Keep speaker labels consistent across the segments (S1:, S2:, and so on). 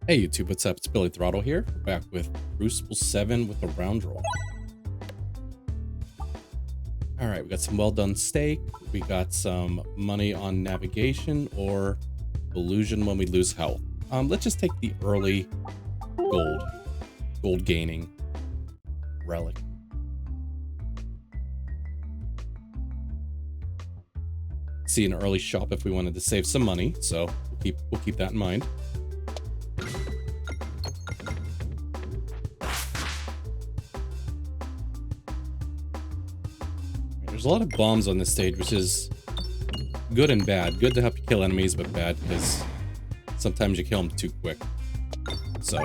S1: Hey YouTube, what's up? It's Billy Throttle here, back with Cruciball 7 with a Roundrel. Alright, we got some well done steak, we got some money on navigation or illusion when we lose health. Let's just take the early gold gaining relic. See an early shop if we wanted to save some money, so we'll keep that in mind. There's a lot of bombs on this stage, which is good and bad. Good to help you kill enemies, but bad because sometimes you kill them too quick. So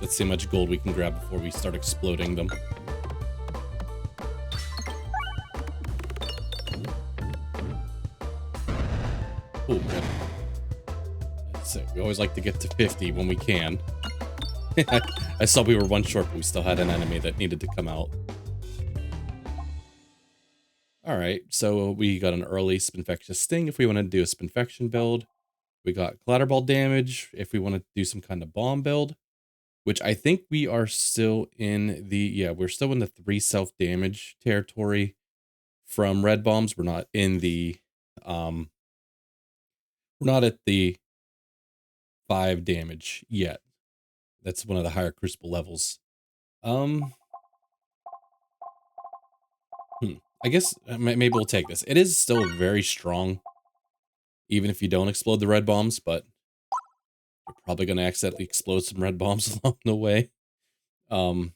S1: let's see how much gold we can grab before we start exploding them. Oh, good. So we always like to get to 50 when we can. I saw we were one short, but we still had an enemy that needed to come out. Alright, so we got an early Spinfectious Sting if we want to do a Spinfection build. We got Clatterball damage if we want to do some kind of bomb build. Which I think we are still in the... Yeah, we're still in the 3 self-damage territory from red bombs. We're not in the... we're not at the 5 damage yet. That's one of the higher Cruciball levels. I guess maybe we'll take this. It is still very strong, even if you don't explode the red bombs, but you're probably going to accidentally explode some red bombs along the way. 2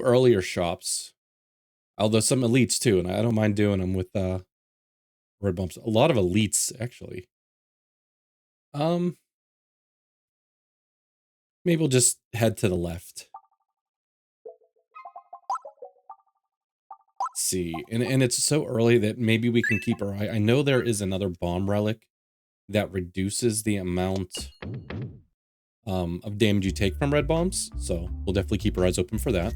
S1: earlier shops, although some elites too, and I don't mind doing them with red bombs. A lot of elites, actually. Maybe we'll just head to the left. See, and it's so early that maybe we can keep our eye. I know there is another bomb relic that reduces the amount of damage you take from red bombs, so we'll definitely keep our eyes open for that.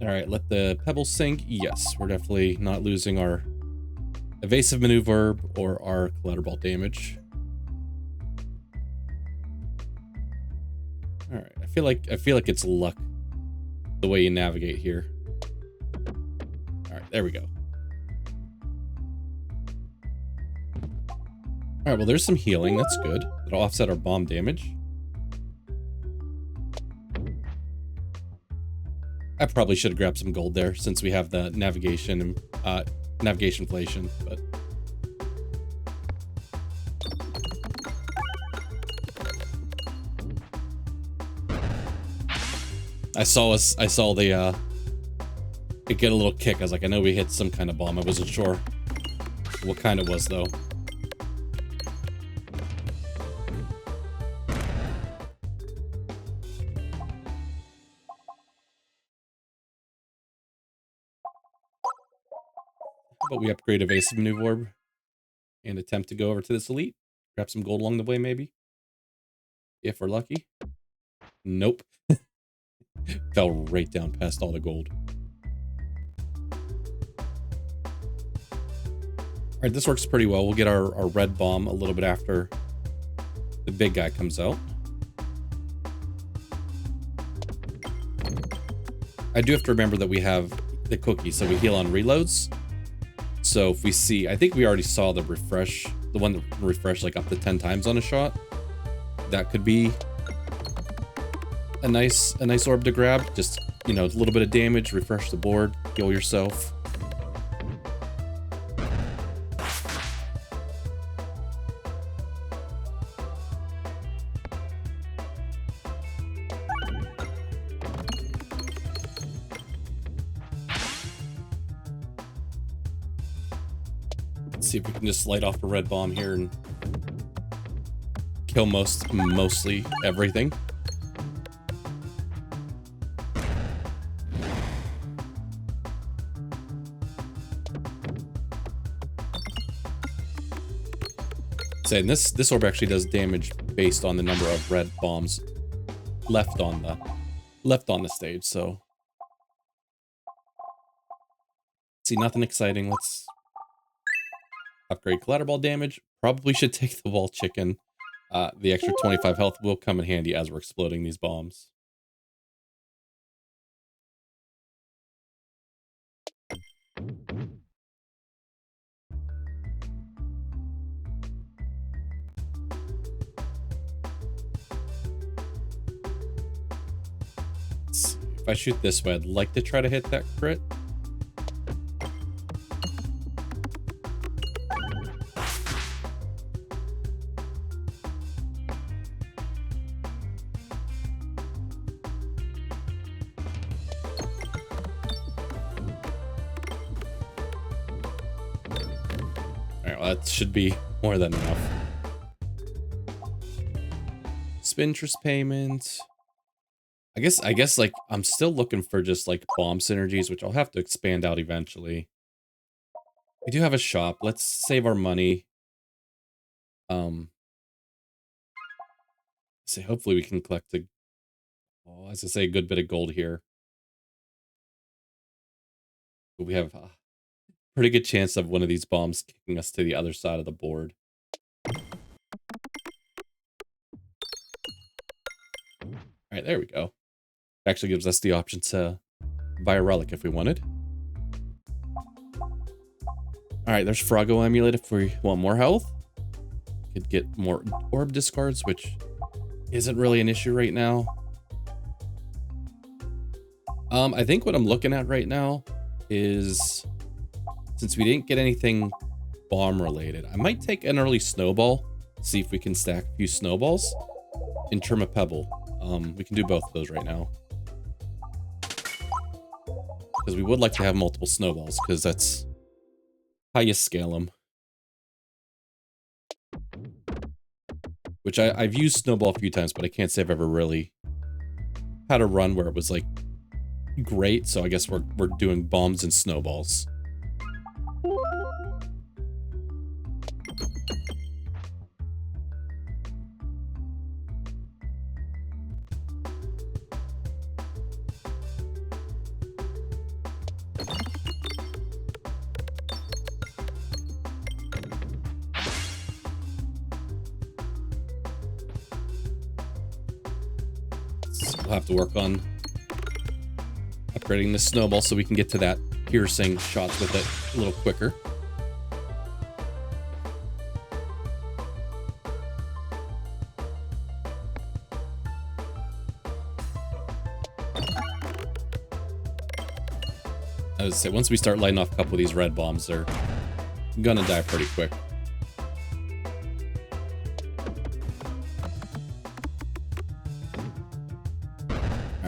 S1: All right, let the Pebballs sink. Yes, we're definitely not losing our evasive maneuver or our Clatterball damage. All right, I feel like it's luck the way you navigate here. There we go. Alright, well there's some healing, that's good. It'll offset our bomb damage. I probably should have grabbed some gold there since we have the navigation and navigation inflation, but I saw the it get a little kick. I was like, I know we hit some kind of bomb. I wasn't sure what kind it was, though. But we upgrade evasive maneuver orb and attempt to go over to this elite. Grab some gold along the way, maybe. If we're lucky. Nope. Fell right down past all the gold. All right, this works pretty well. We'll get our red bomb a little bit after the big guy comes out. I do have to remember that we have the cookie, so we heal on reloads. So if we see, I think we already saw the refresh, the one that refreshed like up to 10 times on a shot. That could be a nice orb to grab. Just, you know, a little bit of damage, refresh the board, heal yourself. See if we can just light off a red bomb here and kill mostly everything. Saying this orb actually does damage based on the number of red bombs left on the stage. So see, nothing exciting. Let's Upgrade collateral damage. Probably should take the wall chicken. The extra 25 health will come in handy as we're exploding these bombs. If I shoot this way, I'd like to try to hit that crit. Alright, well, that should be more than enough. Spin interest payment. I guess like I'm still looking for just like bomb synergies, which I'll have to expand out eventually. We do have a shop. Let's save our money. Say hopefully we can collect a, well, as I say, a good bit of gold here. But we have a pretty good chance of one of these bombs kicking us to the other side of the board. All right, there we go. Actually gives us the option to buy a relic if we wanted. All right, there's Froggo Amulet if we want more health. Could get more orb discards, which isn't really an issue right now. I think what I'm looking at right now is, since we didn't get anything bomb related, I might take an early snowball, see if we can stack a few snowballs in term of Pebble. We can do both of those right now. Because we would like to have multiple snowballs, because that's how you scale them. Which I've used snowball a few times, but I can't say I've ever really had a run where it was like great. So I guess we're doing bombs and snowballs. We'll have to work on upgrading the snowball so we can get to that piercing shots with it a little quicker. I would say once we start lighting off a couple of these red bombs, they're gonna die pretty quick.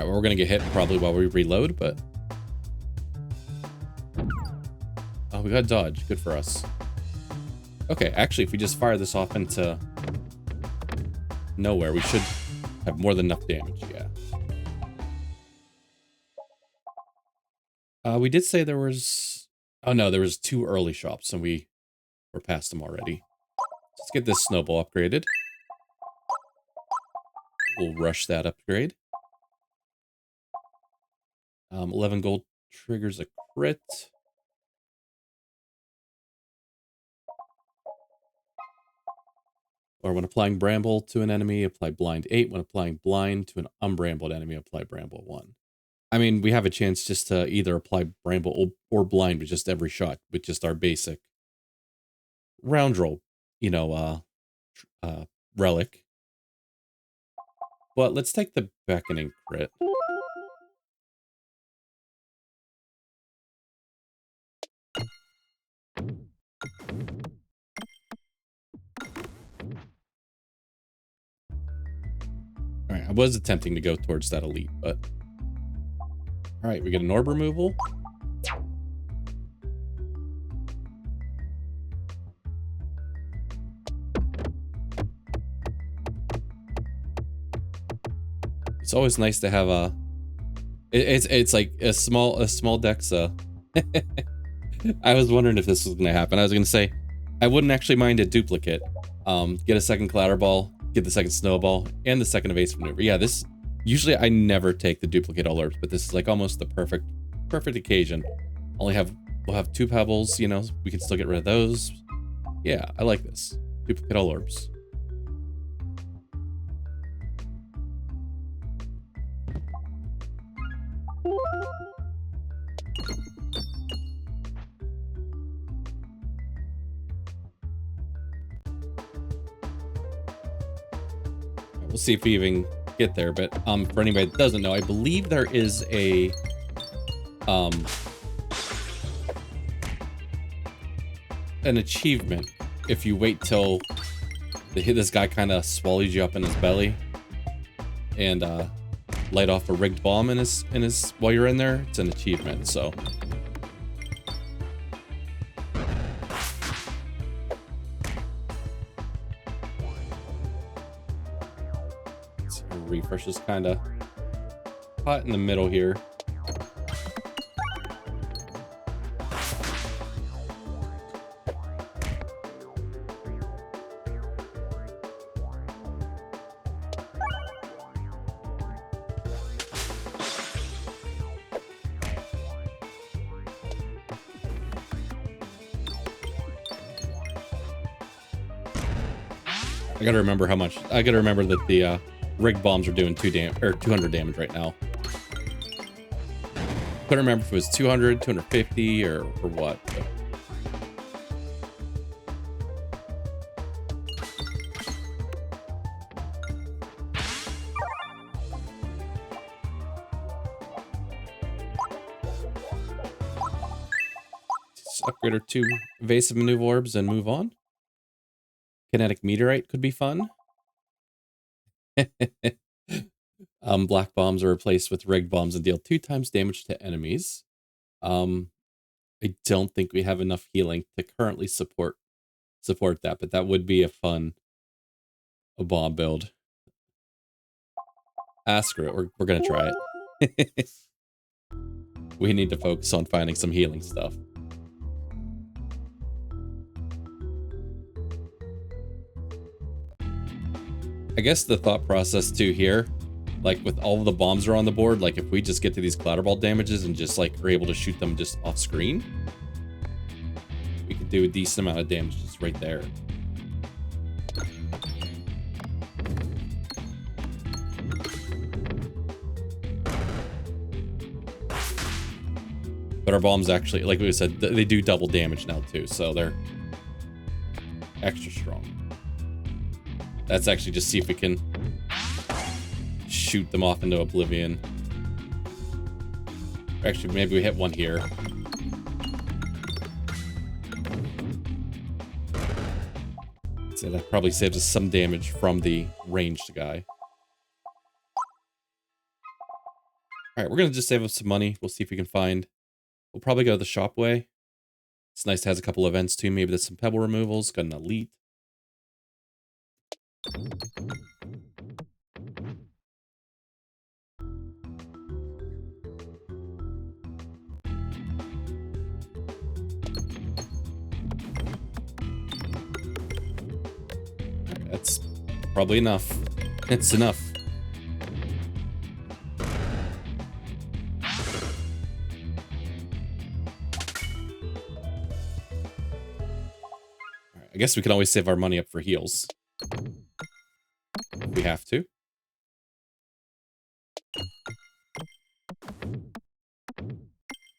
S1: We're gonna get hit probably while we reload, but oh, we got dodge. Good for us. Okay, actually, if we just fire this off into nowhere, we should have more than enough damage. Yeah. We did say there was. Oh no, there was 2 early shops, and we were past them already. Let's get this snowball upgraded. We'll rush that upgrade. 11 gold triggers a crit. Or when applying Bramble to an enemy, apply Blind 8. When applying Blind to an unbrambled enemy, apply Bramble 1. I mean, we have a chance just to either apply Bramble or Blind with just every shot, with just our basic Roundrel, relic. But let's take the Beckoning crit. Alright, I was attempting to go towards that elite, but... Alright, we get an orb removal. It's always nice to have a... It's like a small Dexa. I was wondering if this was going to happen. I was going to say, I wouldn't actually mind a duplicate. Get a second Clatterball, get the second Snowball, and the second Evasive Maneuver. Yeah, this... Usually I never take the duplicate alerts, but this is like almost the perfect occasion. We'll have 2 Pebbles, we can still get rid of those. Yeah, I like this. Duplicate all orbs. We'll see if we even get there, but for anybody that doesn't know, I believe there is a an achievement if you wait till this guy kind of swallows you up in his belly and light off a rigged bomb in his while you're in there. It's an achievement, so refresh is kind of hot in the middle here. I gotta remember how much. I gotta remember that the rigged bombs are doing 200 damage right now. Couldn't remember if it was 200, 250, or what. But. Just upgrade our 2 evasive maneuver orbs and move on. Kinetic meteorite could be fun. Black bombs are replaced with rigged bombs and deal 2 times damage to enemies. I don't think we have enough healing to currently support that, but that would be a bomb build. Screw it. We're gonna try it. We need to focus on finding some healing stuff. I guess the thought process too here, like with all of the bombs are on the board, like if we just get to these Clatterball damages and just like are able to shoot them just off screen, we could do a decent amount of damage just right there. But our bombs actually, like we said, they do double damage now too, so they're extra strong. Let's actually just see if we can shoot them off into oblivion. Actually, maybe we hit one here. So that probably saves us some damage from the ranged guy. Alright, we're going to just save up some money. We'll see if we can find... We'll probably go the shop way. It's nice to have a couple events too. Maybe there's some pebble removals. Got an elite. That's probably enough. It's enough. I guess we can always save our money up for heals. If we have to.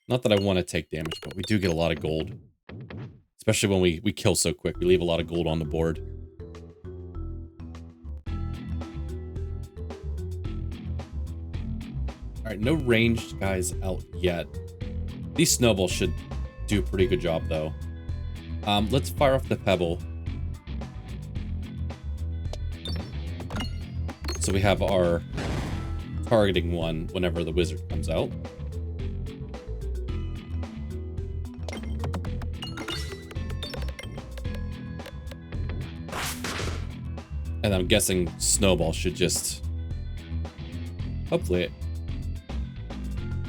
S1: Not that I want to take damage, but we do get a lot of gold. Especially when we kill so quick. We leave a lot of gold on the board. Alright, no ranged guys out yet. These snowballs should do a pretty good job, though. Let's fire off the Pebble. So we have our targeting one whenever the wizard comes out. And I'm guessing Snowball should just... Hopefully it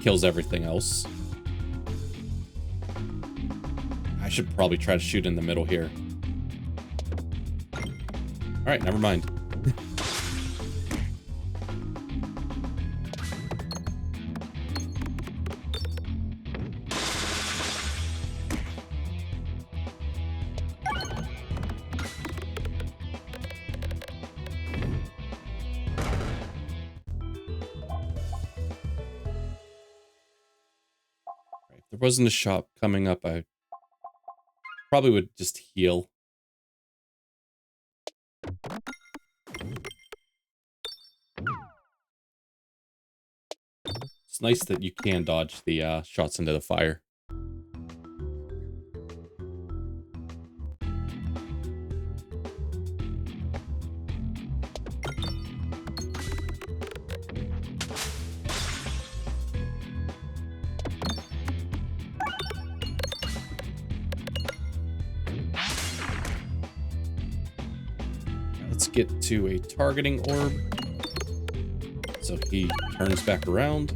S1: kills everything else. I should probably try to shoot in the middle here. Alright, never mind. wasn't a shop coming up, I probably would just heal. It's nice that you can dodge the shots into the fire. Let's get to a targeting orb. So he turns back around.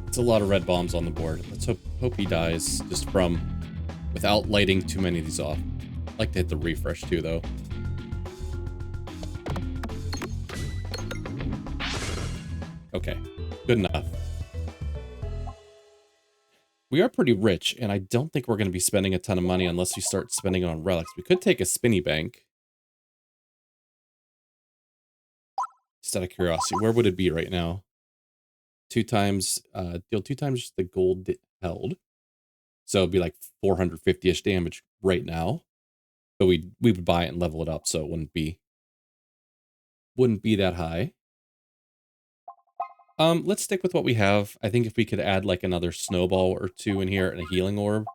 S1: It's a lot of red bombs on the board. Let's hope he dies just from without lighting too many of these off. I'd like to hit the refresh too, though. Okay, good enough. We are pretty rich, and I don't think we're going to be spending a ton of money unless we start spending it on relics. We could take a spinny bank. Just out of curiosity, where would it be right now? 2 times, deal 2 times the gold held. So it'd be like 450-ish damage right now. But we would buy it and level it up, so it wouldn't be that high. Let's stick with what we have. I think if we could add like another snowball or 2 in here and a healing orb.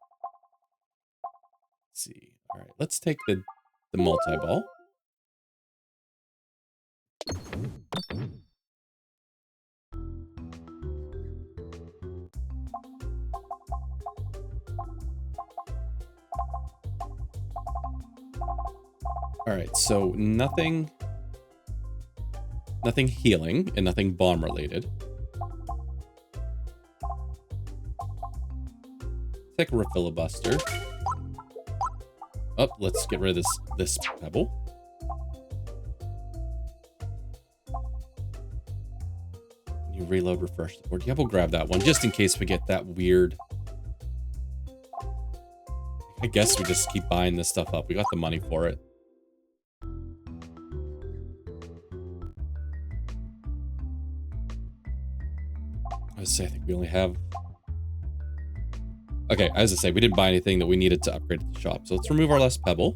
S1: Let's see. All right, let's take the multi-ball. All right, so nothing healing and nothing bomb related. Take a refilibuster. Oh, let's get rid of this pebble. You reload, refresh the board. Yeah, we'll grab that one just in case we get that weird. I guess we just keep buying this stuff up. We got the money for it. I think we only have... Okay, as I say, we didn't buy anything that we needed to upgrade at the shop. So let's remove our last pebble.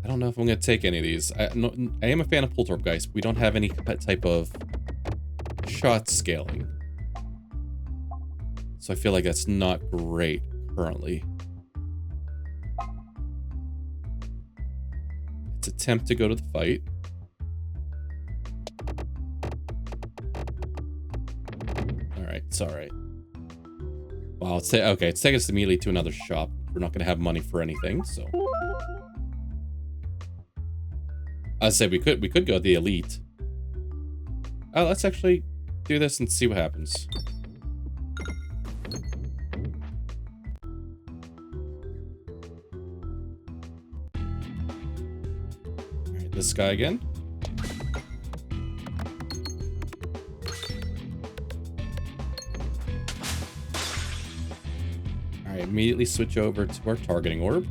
S1: I don't know if I'm going to take any of these. I am a fan of Poltergeist. We don't have any type of shot scaling. So I feel like that's not great currently. Let's attempt to go to the fight. Alright, it's alright. Wow, it's okay, it's taking us immediately to another shop. We're not going to have money for anything, so... I said we could go to the elite. Let's actually do this and see what happens. Alright, this guy again. Alright, immediately switch over to our targeting orb.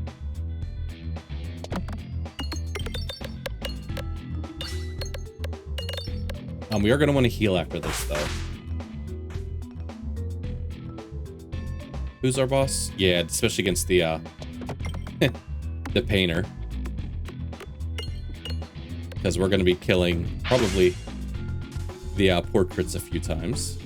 S1: We are going to want to heal after this, though. Who's our boss? Yeah, especially against the, the painter. Because we're going to be killing, probably, the portraits a few times.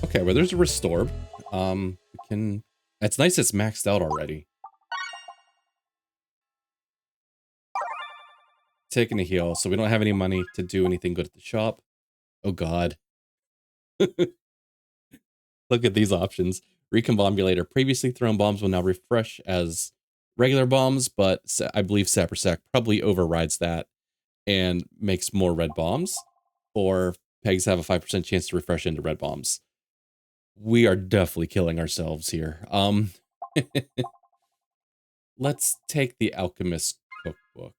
S1: Okay, well, there's a restore. We can... It's nice it's maxed out already. Taking a heal, so we don't have any money to do anything good at the shop. Oh, God. Look at these options. Recombobulator. Previously thrown bombs will now refresh as regular bombs, but I believe Sapersack probably overrides that and makes more red bombs, or pegs have a 5% chance to refresh into red bombs. We are definitely killing ourselves here. Let's take the Alchemist Cookbook.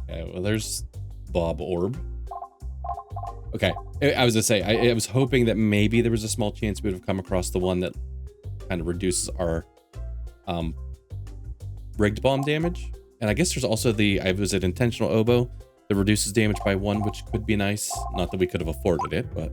S1: Okay, well, there's Bob Orb. Okay, I was gonna say, I was hoping that maybe there was a small chance we would have come across the one that kind of reduces our rigged bomb damage. And I guess there's also was it intentional oboe that reduces damage by 1, which could be nice. Not that we could have afforded it, but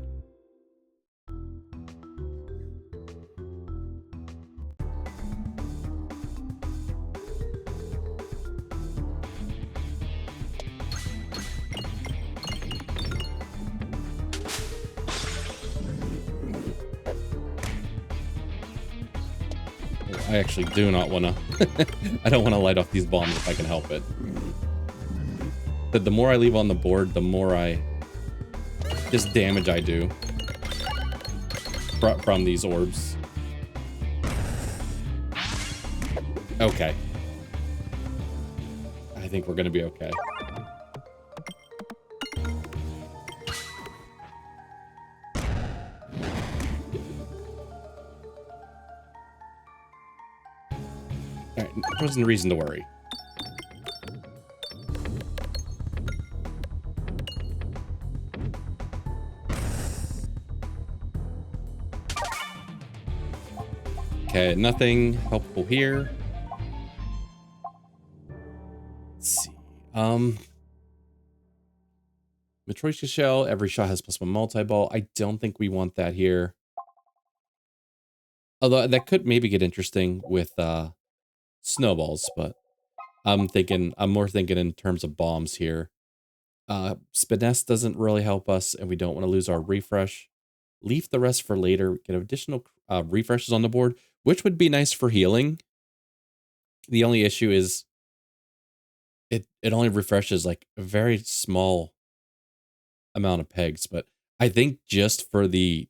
S1: I actually do not want to. I don't want to light off these bombs if I can help it. But the more I leave on the board, the more just damage I do from these orbs. Okay. I think we're going to be okay. Alright, there wasn't a reason to worry. Okay, nothing helpful here. Let's see. Matryoshka Shell, every shot has +1 multi-ball. I don't think we want that here. Although that could maybe get interesting with snowballs, but I'm more thinking in terms of bombs here. Spiness doesn't really help us, and we don't want to lose our refresh. Leave the rest for later. Get additional refreshes on the board, which would be nice for healing. The only issue is it only refreshes like a very small amount of pegs, but I think just for the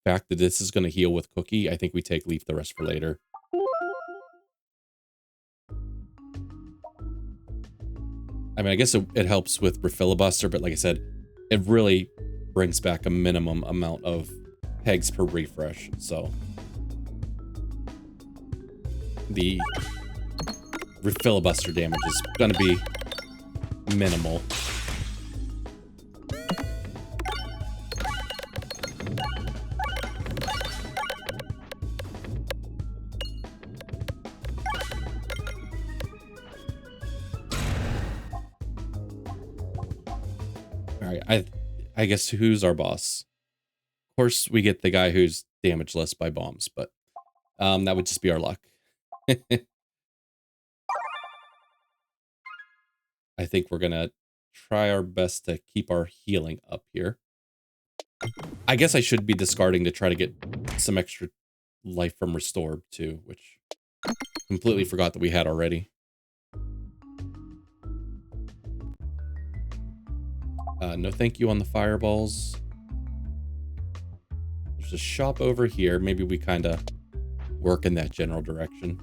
S1: fact that this is going to heal with Cookie, I think we take Leave the rest for later. I mean, I guess it helps with Refilibuster, but like I said, it really brings back a minimum amount of pegs per refresh, so the Refilibuster damage is going to be minimal. Alright, I guess who's our boss? Of course, we get the guy who's damageless by bombs, but that would just be our luck. I think we're gonna try our best to keep our healing up here. I guess I should be discarding to try to get some extra life from Restored too, which completely forgot that we had already. No thank you on the fireballs. There's a shop over here. Maybe we kind of work in that general direction.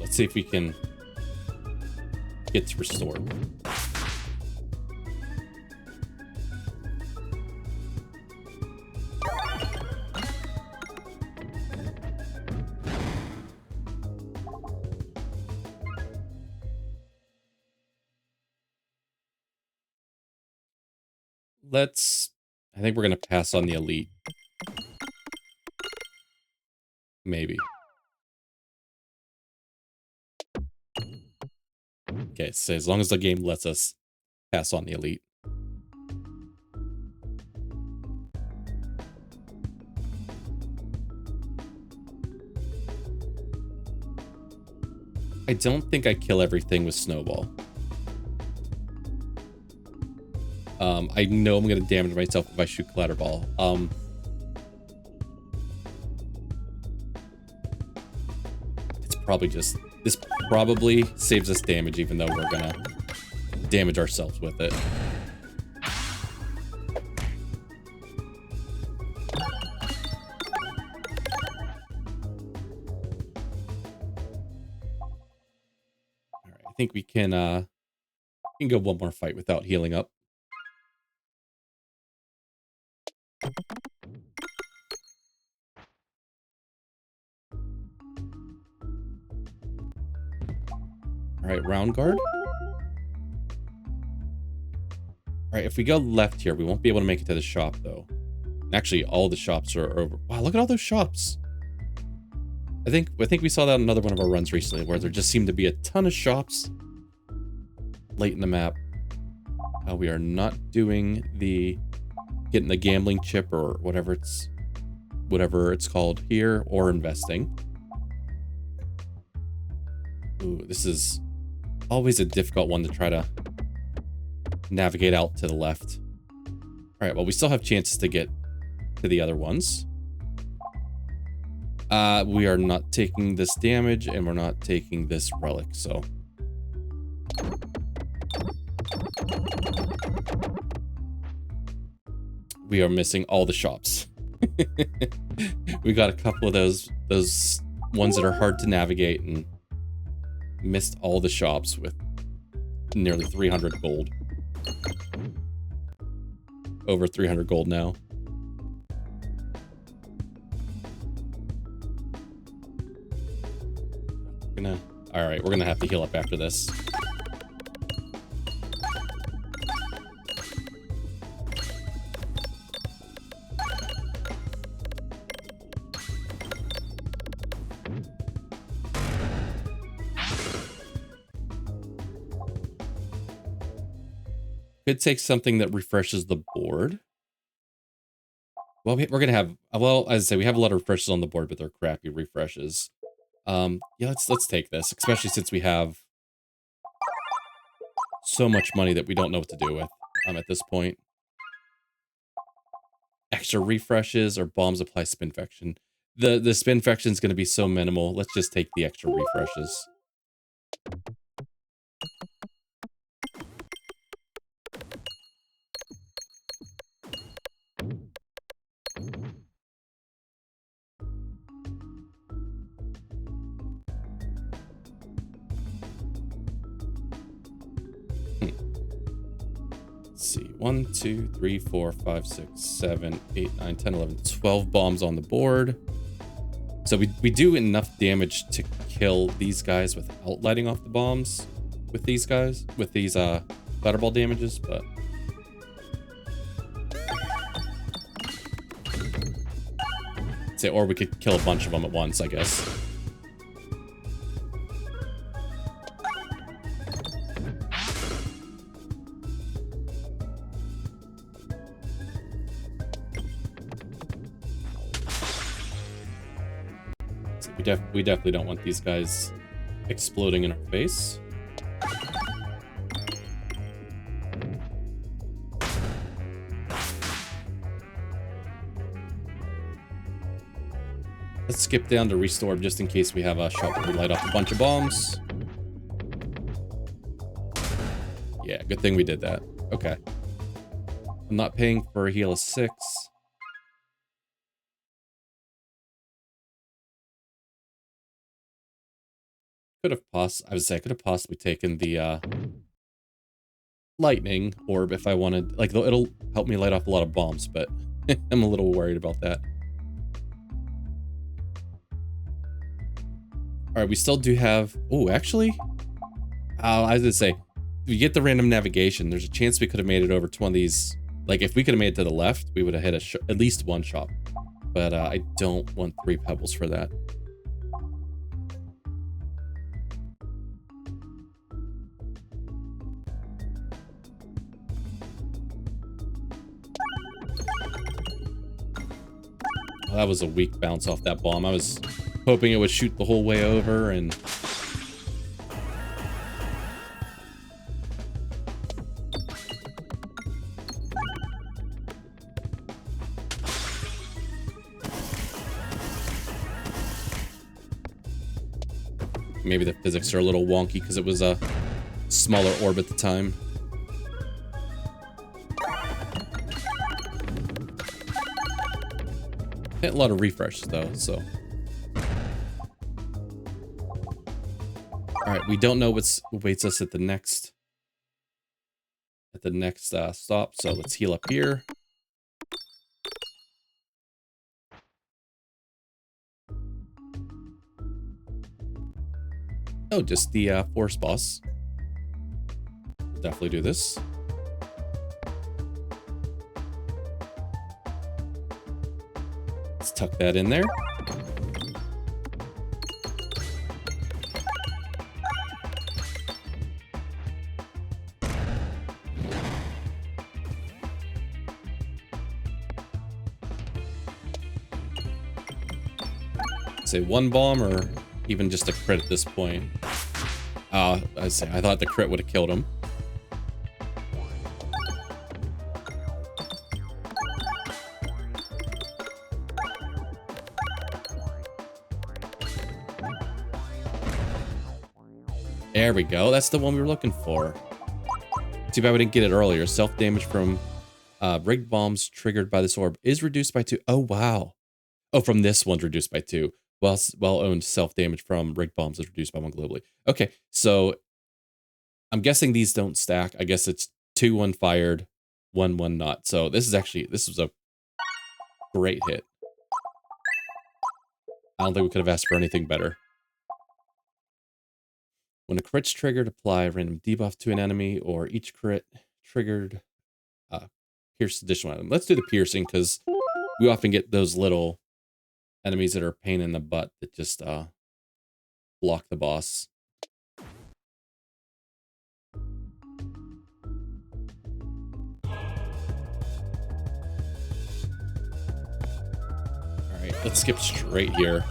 S1: Let's see if we can get to Restore. I think we're going to pass on the Elite. Maybe. Okay, so as long as the game lets us pass on the Elite. I don't think I kill everything with Snowball. I know I'm going to damage myself if I shoot Clatterball. It's probably just... This probably saves us damage, even though we're going to damage ourselves with it. Alright, I think we can go one more fight without healing up. Alright, round guard. Alright, if we go left here, we won't be able to make it to the shop, though. Actually, all the shops are over. Wow, look at all those shops. I think we saw that on another one of our runs recently, where there just seemed to be a ton of shops late in the map. We are not doing the getting the gambling chip or whatever it's called here, or investing. Ooh, this is always a difficult one to try to navigate out to the left. All right, well, we still have chances to get to the other ones. We are not taking this damage, and we're not taking this relic, so... We are missing all the shops. We got a couple of those ones that are hard to navigate, and missed all the shops with nearly 300 gold. Over 300 gold now. Alright, we're gonna have to heal up after this. Could take something that refreshes the board. Well, we're gonna have, well, as I say, we have a lot of refreshes on the board, but they're crappy refreshes. Yeah, let's take this, especially since we have so much money that we don't know what to do with at this point. Extra refreshes or bombs apply spinfection. The spinfection is going to be so minimal. Let's just take the extra refreshes. Let's see, 1, 2, 3, 4, 5, 6, 7, 8, 9, 10, 11, 12 bombs on the board. So we do enough damage to kill these guys without lighting off the bombs with these guys, with these Butterball damages, but... Say, or we could kill a bunch of them at once, I guess. We definitely don't want these guys exploding in our face. Let's skip down to restore just in case we have a shot where we light off a bunch of bombs. Yeah, good thing we did that. Okay. I'm not paying for a heal of 6. I could have possibly taken the lightning orb if I wanted. Like, it'll help me light off a lot of bombs, but I'm a little worried about that. All right, we still do have... Oh, actually, I was gonna say, if you get the random navigation, there's a chance we could have made it over to one of these. Like, if we could have made it to the left, we would have hit at least one shop. But I don't want 3 pebbles for that. Oh, that was a weak bounce off that bomb. I was hoping it would shoot the whole way over, and maybe the physics are a little wonky because it was a smaller orb at the time. Hit a lot of refreshes though, so. All right, we don't know what awaits us at the next stop, so let's heal up here. Oh, just the forest boss. We'll definitely do this. Let's tuck that in there. Say one bomb or even just a crit at this point. I thought the crit would have killed him. There we go. That's the one we were looking for. Too bad we didn't get it earlier. Self-damage from rigged bombs triggered by this orb is reduced by 2. Oh, wow. Oh, from this one's reduced by 2. Well-owned self-damage from rigged bombs is reduced by 1 globally. Okay, so I'm guessing these don't stack. I guess it's 2 1 fired, 1 1 not. So this was a great hit. I don't think we could have asked for anything better. When a crit's triggered, apply a random debuff to an enemy, or each crit triggered pierce additional item. Let's do the piercing because we often get those little enemies that are a pain in the butt that just block the boss. Alright, let's skip straight here.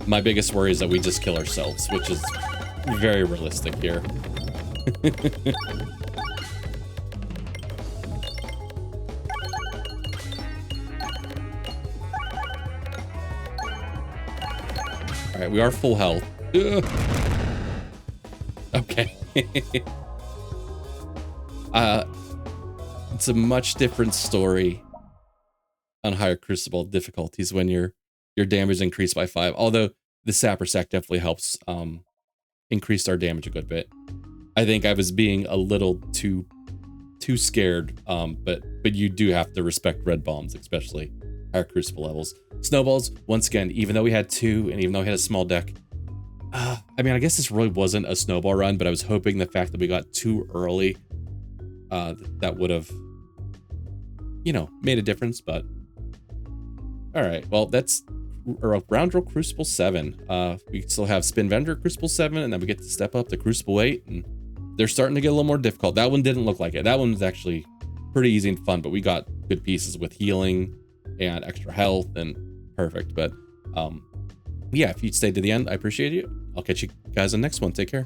S1: My biggest worry is that we just kill ourselves, which is very realistic here. All right, we are full health. Ugh. Okay. It's a much different story on higher Cruciball difficulties when your damage increased by 5. Although the Sapper Sack definitely helps increase our damage a good bit. I think I was being a little too scared, but you do have to respect red bombs, especially higher Cruciball levels. Snowballs, once again, even though we had 2 and even though we had a small deck, I mean, I guess this really wasn't a snowball run, but I was hoping the fact that we got 2 early, that would have, you know, made a difference, but all right, well, that's Roundrel Crucible 7. We still have Spin Vendor Crucible 7, and then we get to step up to Crucible 8, and they're starting to get a little more difficult. That one didn't look like it. That one was actually pretty easy and fun, but we got good pieces with healing and extra health and perfect. But yeah, if you stayed to the end, I appreciate you. I'll catch you guys in the next one. Take care.